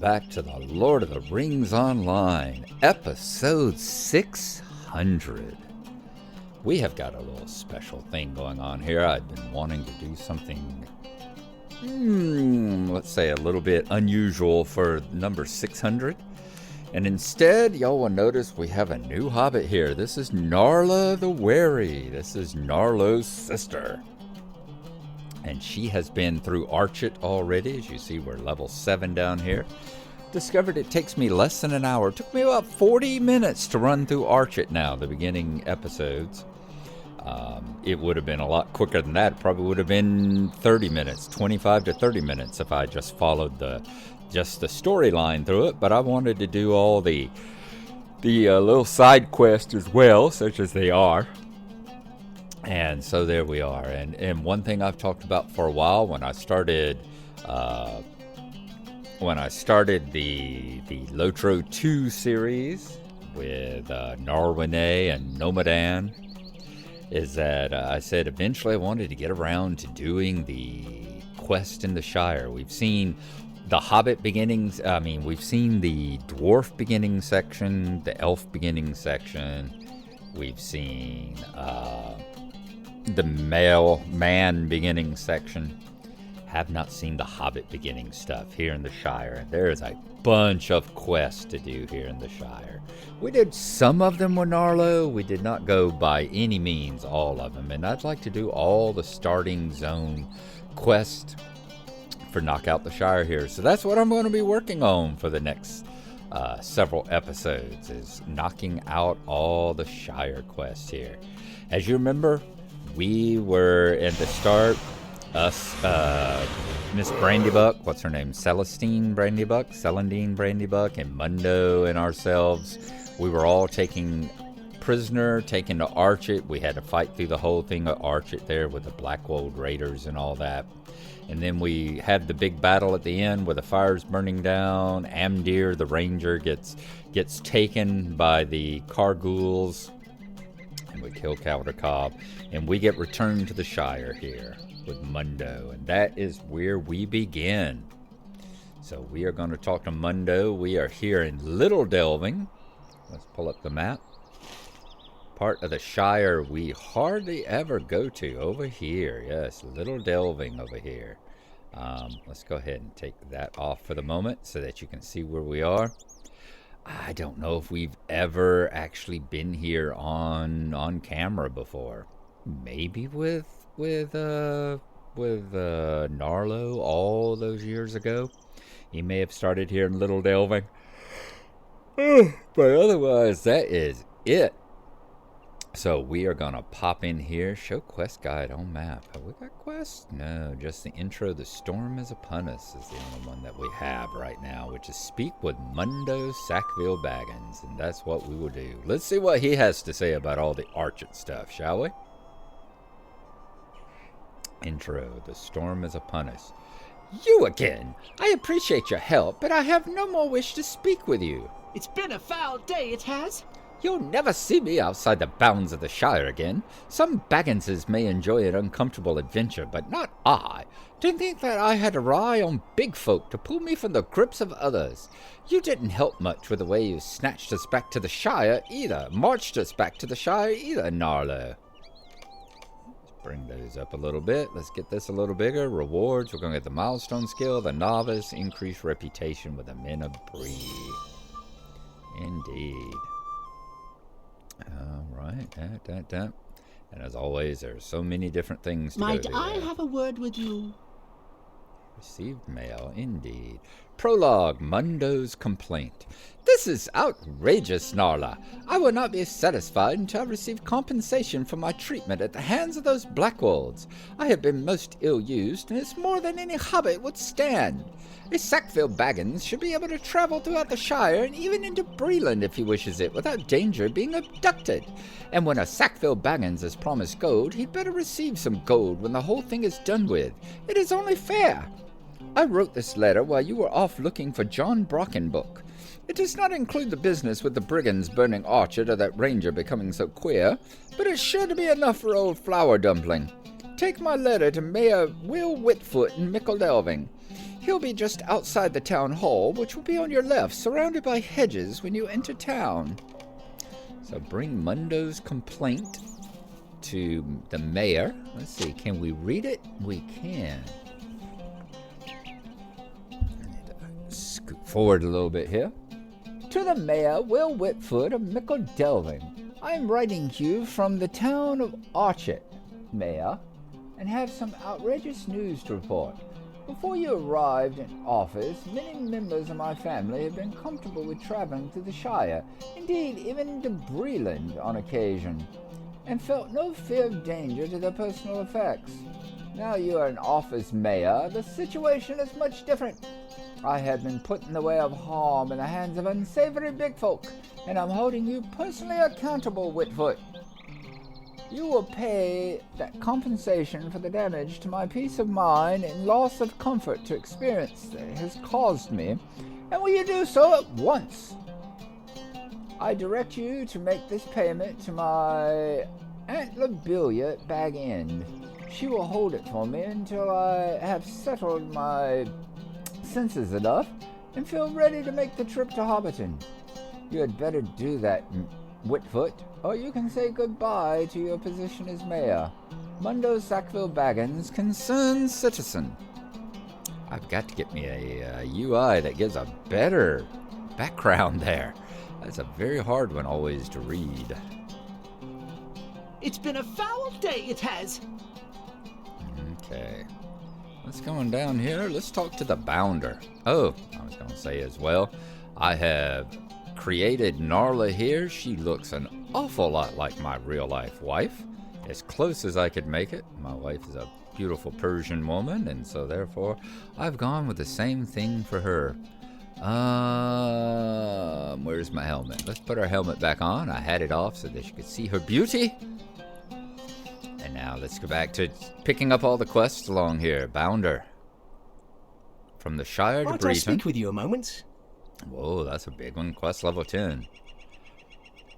back to the Lord of the Rings Online, episode 600. We have got a little special thing going on here. I've been wanting to do something, let's say a little bit unusual for number 600. And instead, y'all will notice we have a new Hobbit here. This is Gnarla the Wary. This is Gnarla's sister. And she has been through Archit already. As you see, we're level 7 down here. Discovered it takes me less than an hour. It took me about 40 minutes to run through Archit now, the beginning episodes. It would have been a lot quicker than that. It probably would have been 30 minutes, 25 to 30 minutes if I just followed the storyline through it. But I wanted to do all the little side quests as well, such as they are. And so there we are. And one thing I've talked about for a while, when I started the LOTRO 2 series with Narwhal and Nomadan, is that I said eventually I wanted to get around to doing the quest in the Shire. We've seen the Hobbit beginnings. We've seen the dwarf beginning section, the elf beginning section. We've seen the man beginning section. Have not seen the Hobbit beginning stuff here in the Shire. And there is a bunch of quests to do here in the Shire. We did some of them with Gnarla. We did not go by any means all of them. And I'd like to do all the starting zone quests for Knock Out the Shire here. So that's what I'm going to be working on for the next several episodes, is knocking out all the Shire quests here. As you remember, we were at the start, Miss Brandybuck, what's her name? Celandine Brandybuck, and Mundo and ourselves. We were all taken to Archit. We had to fight through the whole thing of Archit there with the Blackwold Raiders and all that. And then we had the big battle at the end where the fire's burning down. Amdir, the ranger, gets taken by the Carghouls. And we kill Caldor, and we get returned to the Shire here with Mundo, and that is where we begin. So we are going to talk to Mundo. We are here in Little Delving. Let's pull up the map. Part of the Shire we hardly ever go to over here. Yes, Little Delving over here. Let's go ahead and take that off for the moment so that you can see where we are. I don't know if we've ever actually been here on camera before. Maybe with Gnarlo all those years ago. He may have started here in Little Delving. But otherwise, that is it. So we are going to pop in here. Show quest guide on map. Have we got quests? No, just the intro. The storm is upon us is the only one that we have right now, which is speak with Mundo Sackville Baggins. And that's what we will do. Let's see what he has to say about all the Archit stuff, shall we? Intro. The storm is upon us. You again! I appreciate your help, but I have no more wish to speak with you. It's been a foul day, it has. You'll never see me outside the bounds of the Shire again. Some Bagginses may enjoy an uncomfortable adventure, but not I. Don't think that I had to rely on big folk to pull me from the grips of others. You didn't help much with the way you snatched us back to the Shire either. Marched us back to the Shire either, Gnarla. Let's bring those up a little bit. Let's get this a little bigger. Rewards. We're going to get the milestone skill, the novice, increased reputation with the men of Bree. Indeed. All right, and as always, there are so many different things to Might go to. I have a word with you? Received mail, indeed. Prologue, Mundo's complaint. This is outrageous, Gnarla. I will not be satisfied until I receive compensation for my treatment at the hands of those Blackwolds. I have been most ill-used, and it's more than any Hobbit would stand. A Sackville Baggins should be able to travel throughout the Shire and even into Breland if he wishes it, without danger of being abducted. And when a Sackville Baggins is promised gold, he'd better receive some gold when the whole thing is done with. It is only fair. I wrote this letter while you were off looking for John Brockenbook. It does not include the business with the brigands burning Archit or that ranger becoming so queer, but it's sure to be enough for old Flower Dumpling. Take my letter to Mayor Will Whitfoot in Mickle Delving. He'll be just outside the town hall, which will be on your left, surrounded by hedges when you enter town. So bring Mundo's complaint to the mayor. Let's see, can we read it? We can. Scoot forward a little bit here. To the mayor, Will Whitfoot of Mickle Delving. I am writing to you from the town of Archet, Mayor, and have some outrageous news to report. Before you arrived in office, many members of my family have been comfortable with traveling through the Shire, indeed even to Breland on occasion, and felt no fear of danger to their personal effects. Now you are in office, Mayor, the situation is much different. I have been put in the way of harm in the hands of unsavory big folk, and I'm holding you personally accountable, Whitfoot. You will pay that compensation for the damage to my peace of mind and loss of comfort to experience that it has caused me, and will you do so at once? I direct you to make this payment to my Aunt Lobelia at Bag End. She will hold it for me until I have settled my senses enough and feel ready to make the trip to Hobbiton. You had better do that, Whitfoot, or you can say goodbye to your position as mayor. Mundo Sackville Baggins, concerned citizen. I've got to get me a UI that gives a better background there. That's a very hard one always to read. It's been a foul day, it has. Okay. Let's go on down here. Let's talk to the bounder. Oh, I was going to say as well, I have created Gnarla here. She looks an awful lot like my real-life wife, as close as I could make it. My wife is a beautiful Persian woman, and so therefore I've gone with the same thing for her. Where's my helmet? Let's put our helmet back on. I had it off so that you could see her beauty. And now let's go back to picking up all the quests along here. Bounder. From the Shire to Might Breton. I speak with you a moment? Whoa, that's a big one. Quest level 10.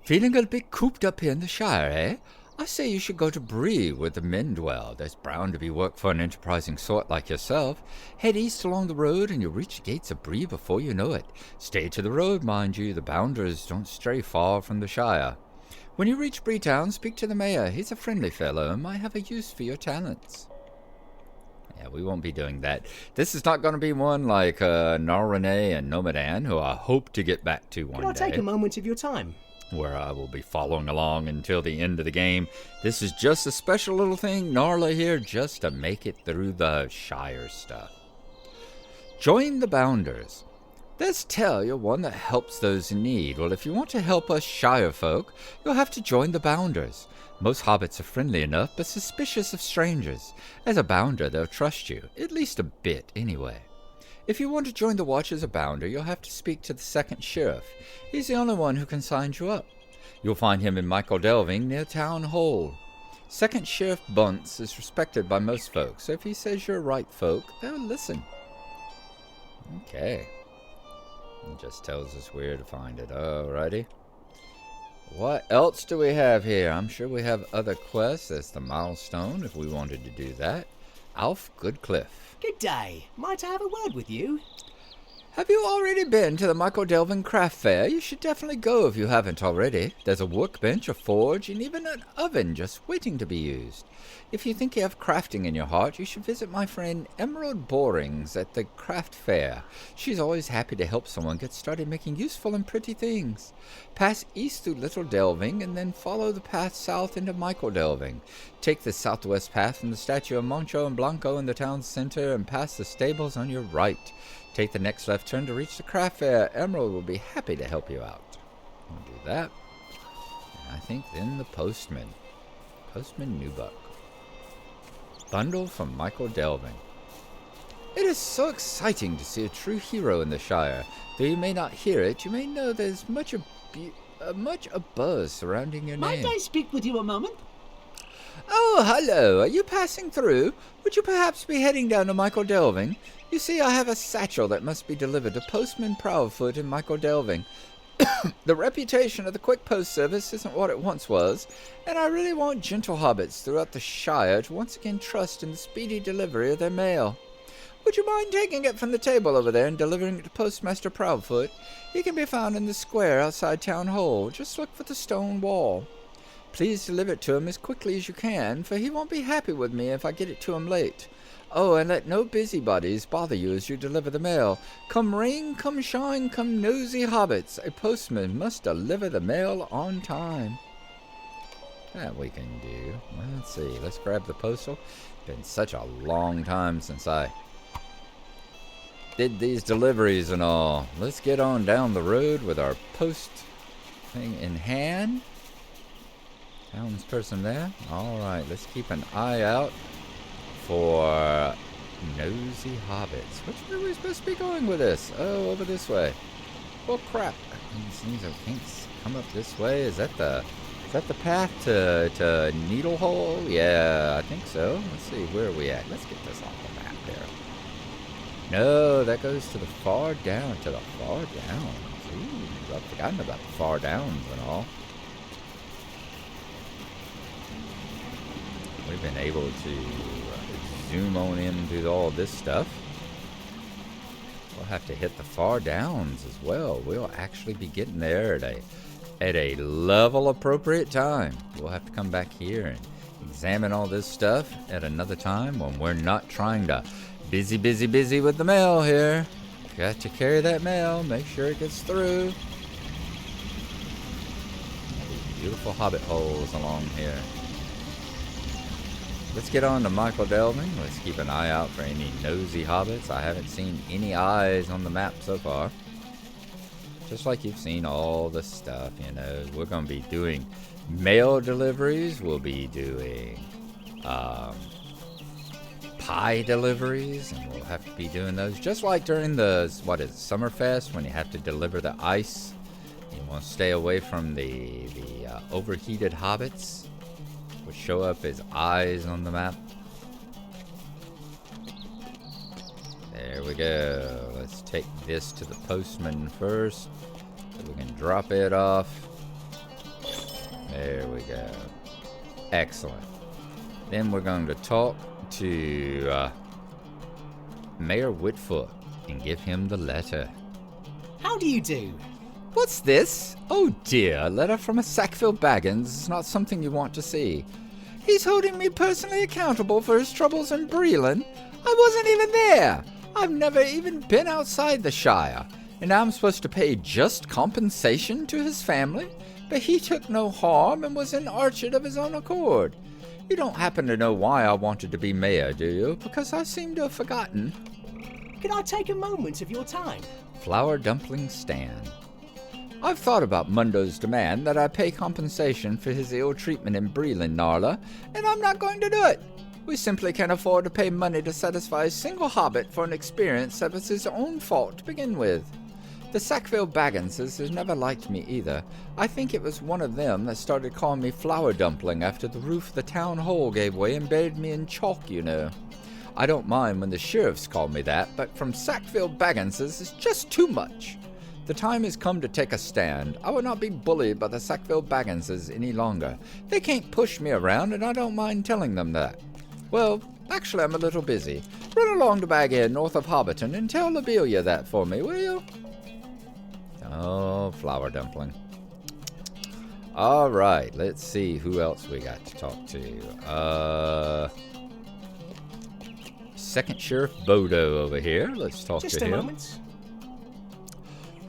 Feeling a bit cooped up here in the Shire, eh? I say you should go to Bree, where the men dwell. There's bound to be work for an enterprising sort like yourself. Head east along the road and you'll reach the gates of Bree before you know it. Stay to the road, mind you. The bounders don't stray far from the Shire. When you reach Breetown, speak to the mayor. He's a friendly fellow and might have a use for your talents. Yeah, we won't be doing that. This is not going to be one like Narrene and Nomadan, who I hope to get back to one day. Can I take a moment of your time? Where I will be following along until the end of the game. This is just a special little thing, Gnarla here, just to make it through the Shire stuff. Join the Bounders. Let's tell you're one that helps those in need. Well, if you want to help us Shire folk, you'll have to join the Bounders. Most hobbits are friendly enough, but suspicious of strangers. As a Bounder, they'll trust you, at least a bit anyway. If you want to join the Watch as a Bounder, you'll have to speak to the second sheriff. He's the only one who can sign you up. You'll find him in Michael Delving near Town Hall. Second Sheriff Bunce is respected by most folks, so if he says you're right folk, they'll listen. Okay. It just tells us where to find it. Alrighty. What else do we have here? I'm sure we have other quests. There's the milestone, if we wanted to do that. Alf Goodcliff. Good day. Might I have a word with you? Have you already been to the Michael Delvin Craft Fair? You should definitely go if you haven't already. There's a workbench, a forge, and even an oven just waiting to be used. If you think you have crafting in your heart, you should visit my friend Emerald Borings at the Craft Fair. She's always happy to help someone get started making useful and pretty things. Pass east through Little Delving and then follow the path south into Michael Delving. Take the southwest path from the statue of Moncho and Blanco in the town center and pass the stables on your right. Take the next left turn to reach the Craft Fair. Emerald will be happy to help you out. We'll do that. And I think then the Postman. Postman Newbuck. Bundle from Michael Delving. It is so exciting to see a true hero in the Shire. Though you may not hear it, you may know there's much a buzz surrounding your name. Might I speak with you a moment? Oh, hello. Are you passing through? Would you perhaps be heading down to Michael Delving? You see, I have a satchel that must be delivered to Postman Proudfoot in Michael Delving. The reputation of the quick post service isn't what it once was, and I really want gentle hobbits throughout the Shire to once again trust in the speedy delivery of their mail. Would you mind taking it from the table over there and delivering it to Postmaster Proudfoot? He can be found in the square outside Town Hall. Just look for the stone wall. Please deliver it to him as quickly as you can, for he won't be happy with me if I get it to him late. Oh, and let no busybodies bother you as you deliver the mail. Come rain, come shine, come nosy hobbits. A postman must deliver the mail on time. That we can do. Well, let's see. Let's grab the postal. It's been such a long time since I did these deliveries and all. Let's get on down the road with our post thing in hand. Townsperson there. Alright, let's keep an eye out for nosy hobbits. Which way are we supposed to be going with this? Oh, over this way. Oh crap. It seems I can't come up this way. Is that the path to Needle Hole? Yeah, I think so. Let's see, where are we at? Let's get this off the map there. No, that goes to the far down, Ooh, I've forgotten about the far downs and all. We've been able to zoom on into all this stuff. We'll have to hit the far downs as well. We'll actually be getting there at a level appropriate time. We'll have to come back here and examine all this stuff at another time when we're not trying to busy with the mail here. Got to carry that mail, make sure it gets through. These beautiful hobbit holes along here. Let's get on to Michael Delving. Let's keep an eye out for any nosy hobbits. I haven't seen any eyes on the map so far. Just like you've seen all the stuff, you know. We're going to be doing mail deliveries. We'll be doing pie deliveries, and we'll have to be doing those. Just like during the, Summerfest, when you have to deliver the ice. You want to stay away from the overheated hobbits. Will show up as eyes on the map. There we go. Let's take this to the postman first, so we can drop it off. There we go. Excellent. Then we're going to talk to Mayor Whitfoot and give him the letter. How do you do? What's this? Oh dear, a letter from a Sackville Baggins is not something you want to see. He's holding me personally accountable for his troubles in Breland. I wasn't even there. I've never even been outside the Shire. And now I'm supposed to pay just compensation to his family? But he took no harm and was in Archet of his own accord. You don't happen to know why I wanted to be mayor, do you? Because I seem to have forgotten. Could I take a moment of your time? Flour dumpling stand. I've thought about Mundo's demand that I pay compensation for his ill treatment in Breland, Gnarla, and I'm not going to do it. We simply can't afford to pay money to satisfy a single hobbit for an experience that was his own fault to begin with. The Sackville Bagginses has never liked me either. I think it was one of them that started calling me Flour Dumpling after the roof of the town hall gave way and buried me in chalk, you know. I don't mind when the sheriffs call me that, but from Sackville Bagginses it's just too much. The time has come to take a stand. I will not be bullied by the Sackville Bagginses any longer. They can't push me around, and I don't mind telling them that. Well, actually, I'm a little busy. Run along to Bag End north of Hobbiton and tell Lobelia that for me, will you? Oh, Flour Dumpling. All right, let's see who else we got to talk to. Second Sheriff Bodo over here. Let's talk to him. Just a moment.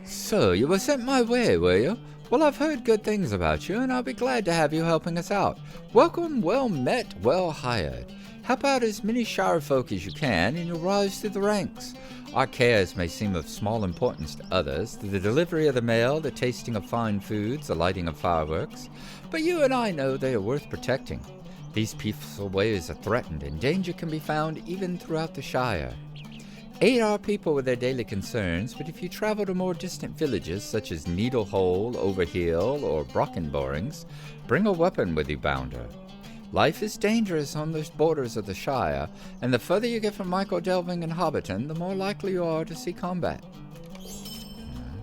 So, you were sent my way, were you? Well, I've heard good things about you, and I'll be glad to have you helping us out. Welcome, well met, well hired. Help out as many Shire folk as you can, and you'll rise through the ranks. Our cares may seem of small importance to others, the delivery of the mail, the tasting of fine foods, the lighting of fireworks, but you and I know they are worth protecting. These peaceful ways are threatened, and danger can be found even throughout the Shire. Aid our people with their daily concerns, but if you travel to more distant villages such as Needlehole, Overhill, or Brockenborings, bring a weapon with you, Bounder. Life is dangerous on the borders of the Shire, and the further you get from Michael Delving and Hobbiton, the more likely you are to see combat.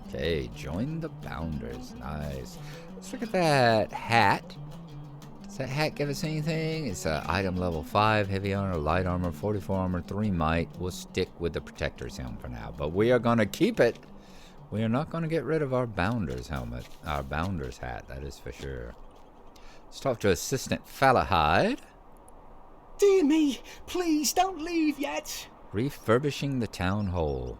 Okay, join the Bounders. Nice. Let's look at that hat. Does that hat give us anything? It's item level 5, heavy armor, light armor, 44 armor, 3 might. We'll stick with the protector's helm for now, but we are going to keep it. We are not going to get rid of our bounder's helmet, our bounder's hat, that is for sure. Let's talk to Assistant Falahide. Dear me, please don't leave yet. Refurbishing the town hall.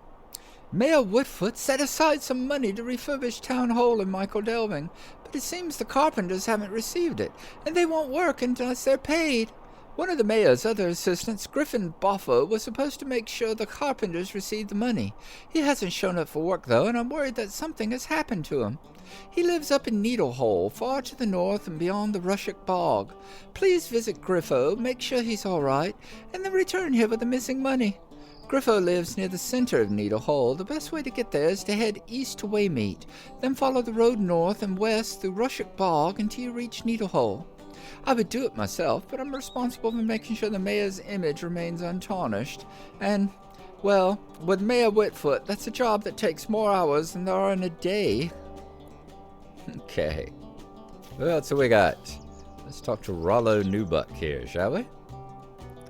Mayor Woodfoot set aside some money to refurbish Town Hall in Michael Delving, but it seems the carpenters haven't received it, and they won't work unless they're paid. One of the mayor's other assistants, Griffin Boffo, was supposed to make sure the carpenters received the money. He hasn't shown up for work, though, and I'm worried that something has happened to him. He lives up in Needle Hole, far to the north and beyond the Rushock Bog. Please visit Griffo, make sure he's all right, and then return here with the missing money. Griffo lives near the center of Needle Hole. The best way to get there is to head east to Waymeet, then follow the road north and west through Rushock Bog until you reach Needle Hole. I would do it myself, but I'm responsible for making sure the mayor's image remains untarnished. And, well, with Mayor Whitfoot, that's a job that takes more hours than there are in a day. Okay. What else have we got? Let's talk to Rollo Newbuck here, shall we?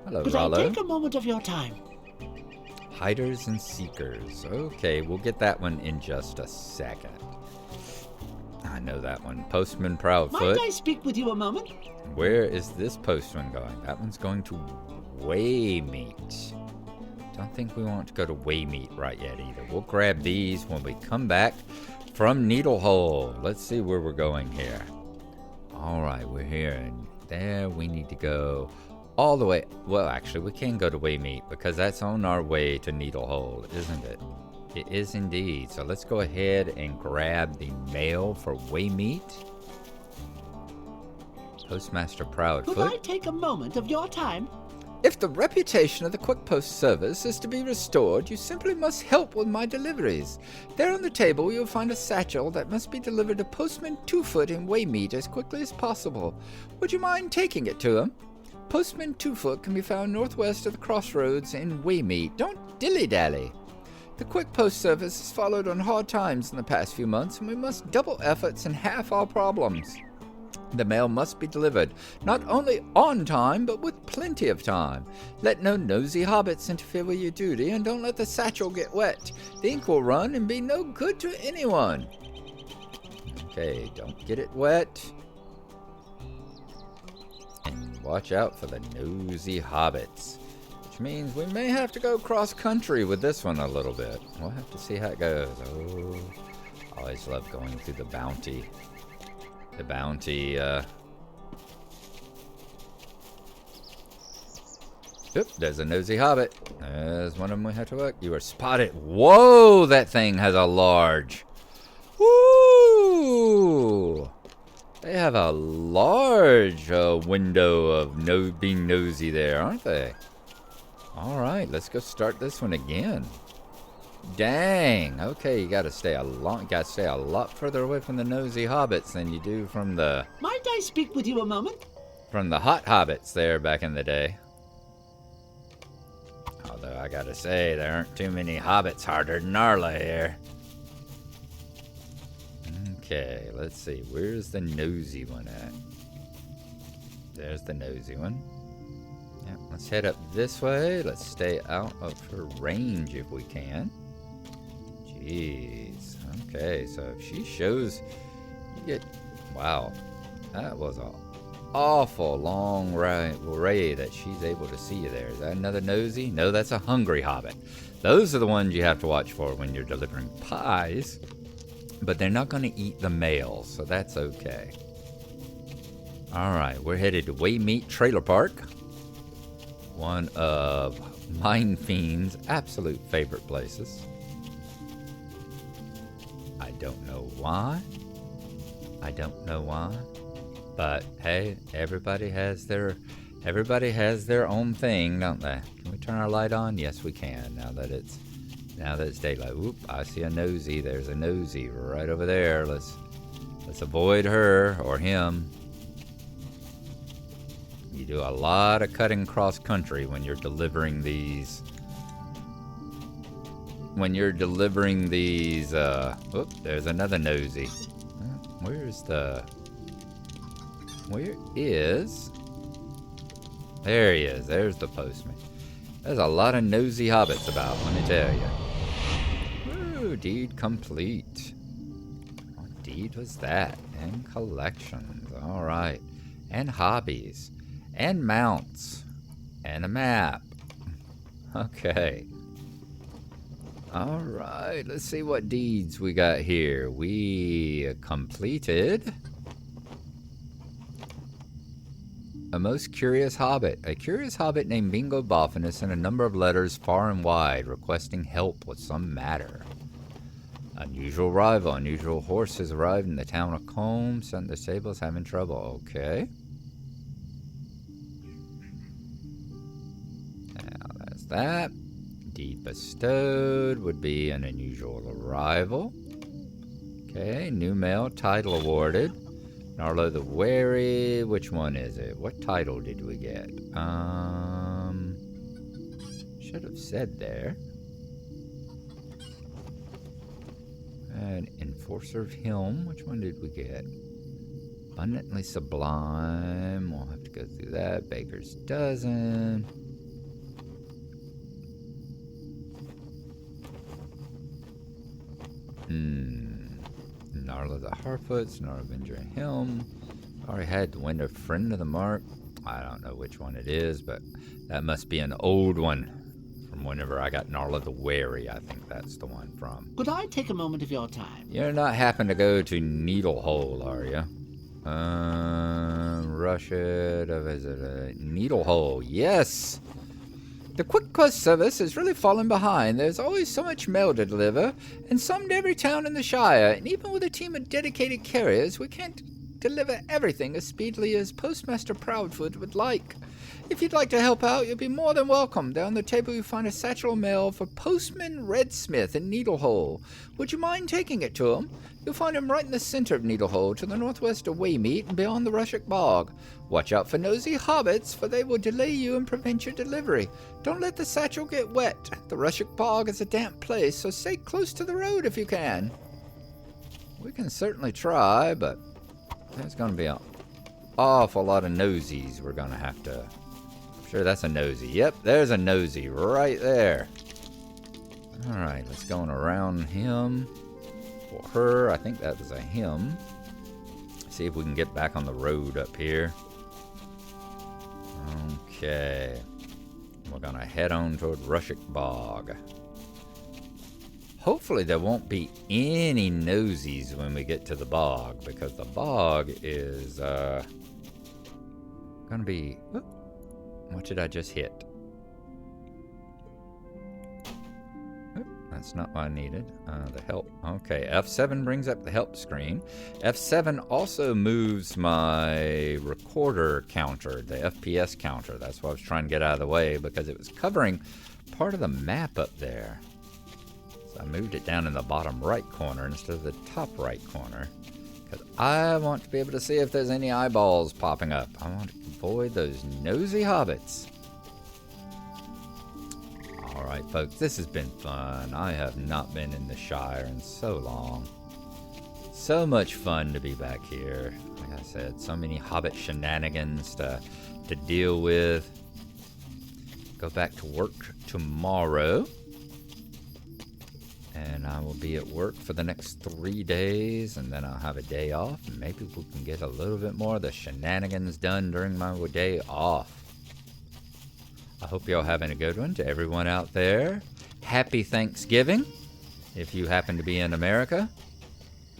Hello, Could Rollo. I take a moment of your time? Hiders and Seekers. Okay, we'll get that one in just a second. I know that one. Postman Proudfoot. Might I speak with you a moment? Where is this postman going? That one's going to Waymeet. Don't think we want to go to Waymeet right yet either. We'll grab these when we come back from Needle Hole. Let's see where we're going here. All right, we're here, and there we need to go all the way. Well, actually, we can go to Waymeet because that's on our way to Needle Hole, isn't it? It is indeed. So let's go ahead and grab the mail for Waymeet. Postmaster Proudfoot. Could I take a moment of your time? If the reputation of the Quick Post Service is to be restored, you simply must help with my deliveries. There on the table you'll find a satchel that must be delivered to Postman Twofoot in Waymeet as quickly as possible. Would you mind taking it to him? Postman Twofoot can be found northwest of the crossroads in Waymeet. Don't dilly-dally. The Quick Post Service has followed on hard times in the past few months, and we must double efforts and half our problems. The mail must be delivered, not only on time, but with plenty of time. Let no nosy hobbits interfere with your duty, and don't let the satchel get wet. The ink will run and be no good to anyone. Okay, don't get it wet. And watch out for the nosy hobbits. Which means we may have to go cross-country with this one a little bit. We'll have to see how it goes. Oh, I always love going through the bounty. The bounty, Oop, there's a nosy hobbit. There's one of them we have to work. You are spotted. Whoa, that thing has a large. Woo! They have a large window of being nosy there, aren't they? All right, let's go start this one again. Dang. Okay, you gotta stay a lot further away from the nosy hobbits than you do from the Might I speak with you a moment? hot hobbits there back in the day. Although I gotta say, there aren't too many hobbits harder than Gnarla here. Okay, let's see. Where's the nosy one at? There's the nosy one. Yeah, let's head up this way. Let's stay out of her range if we can. Jeez. Okay, so if she shows, you get... Wow. That was an awful long ray that she's able to see you there. Is that another nosy? No, that's a hungry hobbit. Those are the ones you have to watch for when you're delivering pies. But they're not going to eat the mail, so that's okay. Alright, we're headed to Waymeet Trailer Park. One of Mind Fiend's absolute favorite places. I don't know why. But hey, everybody has their own thing, don't they? Can we turn our light on? Yes, we can. Now that it's daylight. Oop, I see a nosy. There's a nosy right over there. Let's avoid her or him. You do a lot of cutting cross country when you're delivering these. Oop, there's another nosy. Where's the... Where is... There he is. There's the postman. There's a lot of nosy hobbits about, let me tell you. Ooh, deed complete. What deed was that? And collections. All right. And hobbies. And mounts. And a map. Okay. All right. Let's see what deeds we got here. We completed... A most curious hobbit. A curious hobbit named Bingo Boffin has sent a number of letters far and wide requesting help with some matter. Unusual rival. Unusual horse has arrived in the town of Combe. Sent the stables having trouble. Okay. Now that's that. Deed bestowed would be an unusual arrival. Okay. New mail. Title awarded. Gnarla the Wary, which one is it? What title did we get? Should have said there. And Enforcer of Helm, which one did we get? Abundantly Sublime, we'll have to go through that. Baker's Dozen. Gnarla the Harfoots, Gnarla Avenger Helm. Already had the Window Friend of the Mark. I don't know which one it is, but that must be an old one from whenever I got Gnarla the Wary. I think that's the one from. Could I take a moment of your time? You're not happen to go to Needlehole, are you? Russia to visit Needlehole. Yes! The quick quest service has really fallen behind. There's always so much mail to deliver, and some to every town in the Shire, and even with a team of dedicated carriers, we can't deliver everything as speedily as Postmaster Proudfoot would like. If you'd like to help out, you'll be more than welcome. Down the table you'll find a satchel of mail for Postman Redsmith in Needlehole. Would you mind taking it to him? You'll find him right in the center of Needlehole, to the northwest of Waymeet and beyond the Rushik Bog. Watch out for nosy hobbits, for they will delay you and prevent your delivery. Don't let the satchel get wet. The Rushik Bog is a damp place, so stay close to the road if you can. We can certainly try, but there's going to be an awful lot of nosies we're going to have to... I'm sure that's a nosy. Yep, there's a nosy right there. Alright, let's go on around him. For her, I think that was a him. See if we can get back on the road up here. Okay. We're going to head on toward Rushik Bog. Hopefully there won't be any nosies when we get to the bog, because the bog is going to be... Whoop, what did I just hit? Oop, that's not what I needed. The help. Okay, F7 brings up the help screen. F7 also moves my recorder counter, the FPS counter. That's what I was trying to get out of the way, because it was covering part of the map up there. I moved it down in the bottom right corner instead of the top right corner, because I want to be able to see if there's any eyeballs popping up. I want to avoid those nosy hobbits. Alright folks, this has been fun. I have not been in the Shire in so long. So much fun to be back here. Like I said, so many hobbit shenanigans to deal with. Go back to work tomorrow. And I will be at work for the next 3 days, and then I'll have a day off, and maybe we can get a little bit more of the shenanigans done during my day off. I hope y'all having a good one. To everyone out there, happy Thanksgiving, if you happen to be in America,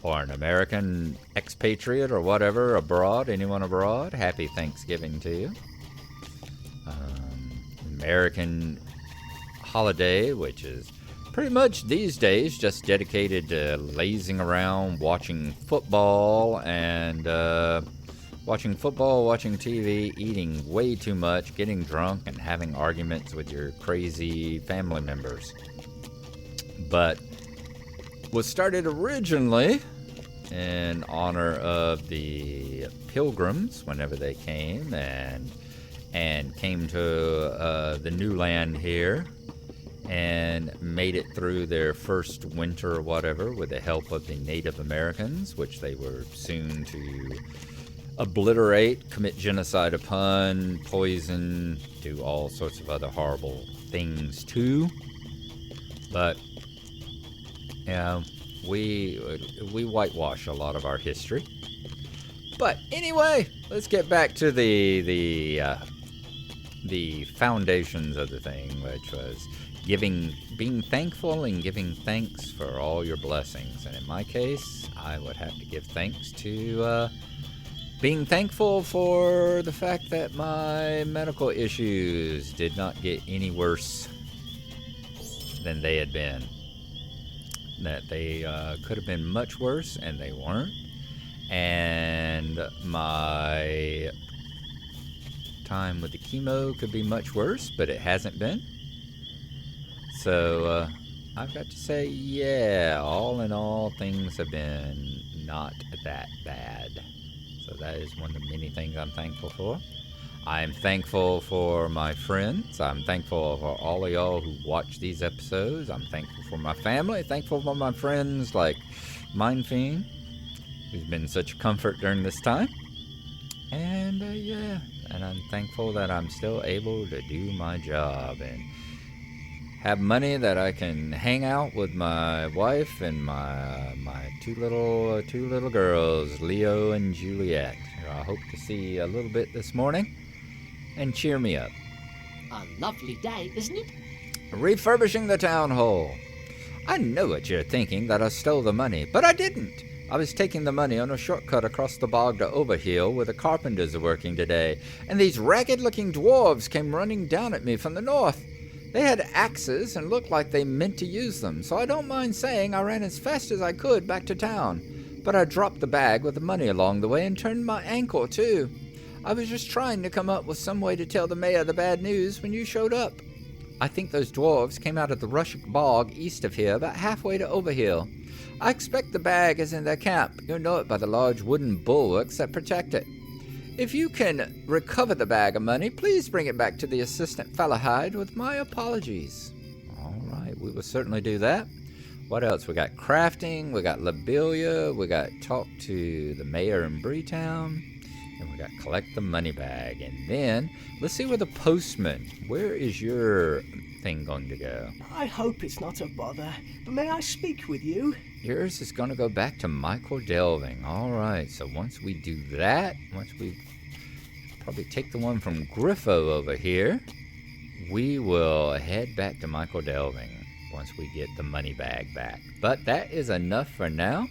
or an American expatriate or whatever abroad, anyone abroad, happy Thanksgiving to you. American holiday, which is pretty much these days just dedicated to lazing around, watching football, and watching TV, eating way too much, getting drunk, and having arguments with your crazy family members. But was started originally in honor of the Pilgrims whenever they came and came to the new land here, and made it through their first winter or whatever with the help of the Native Americans, which they were soon to obliterate, commit genocide upon, poison, do all sorts of other horrible things too. But yeah, we whitewash a lot of our history. But anyway, let's get back to the foundations of the thing, which was being thankful and giving thanks for all your blessings. And in my case, I would have to give thanks to being thankful for the fact that my medical issues did not get any worse than they had been. That they could have been much worse, and they weren't. And my time with the chemo could be much worse, but it hasn't been. So I've got to say, yeah, all in all, things have been not that bad. So that is one of the many things I'm thankful for. I'm thankful for my friends. I'm thankful for all of y'all who watch these episodes. I'm thankful for my family. Thankful for my friends like Mind Fiend, who's been such a comfort during this time. And yeah, and I'm thankful that I'm still able to do my job and have money that I can hang out with my wife and my two little girls, Leo and Juliet, who I hope to see a little bit this morning and cheer me up. A lovely day, isn't it? Refurbishing the town hall. I know what you're thinking, that I stole the money, but I didn't. I was taking the money on a shortcut across the bog to Overhill where the carpenters are working today, and these ragged-looking dwarves came running down at me from the north. They had axes and looked like they meant to use them, so I don't mind saying I ran as fast as I could back to town. But I dropped the bag with the money along the way and turned my ankle, too. I was just trying to come up with some way to tell the mayor the bad news when you showed up. I think those dwarves came out of the Russian bog east of here, about halfway to Overhill. I expect the bag is in their camp. You'll know it by the large wooden bulwarks that protect it. If you can recover the bag of money, please bring it back to the assistant Fallahide with my apologies. All right, we will certainly do that. What else? We got crafting, we got Lobelia, we got talk to the mayor in Breetown, and we got collect the money bag. And then, let's see where the postman, where is your thing going to go? I hope it's not a bother, but may I speak with you? Yours is going to go back to Michael Delving. All right, so once we do that, once we probably take the one from Griffo over here, we will head back to Michael Delving once we get the money bag back. But that is enough for now.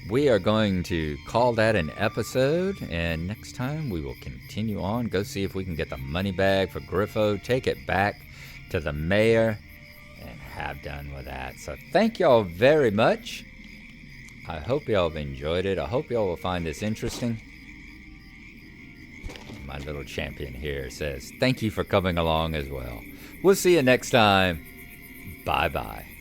We are going to call that an episode, and next time we will continue on, go see if we can get the money bag for Griffo, take it back to the mayor, and have done with that. So thank y'all very much. I hope y'all have enjoyed it. I hope y'all will find this interesting. My little champion here says thank you for coming along as well. We'll see you next time. Bye-bye.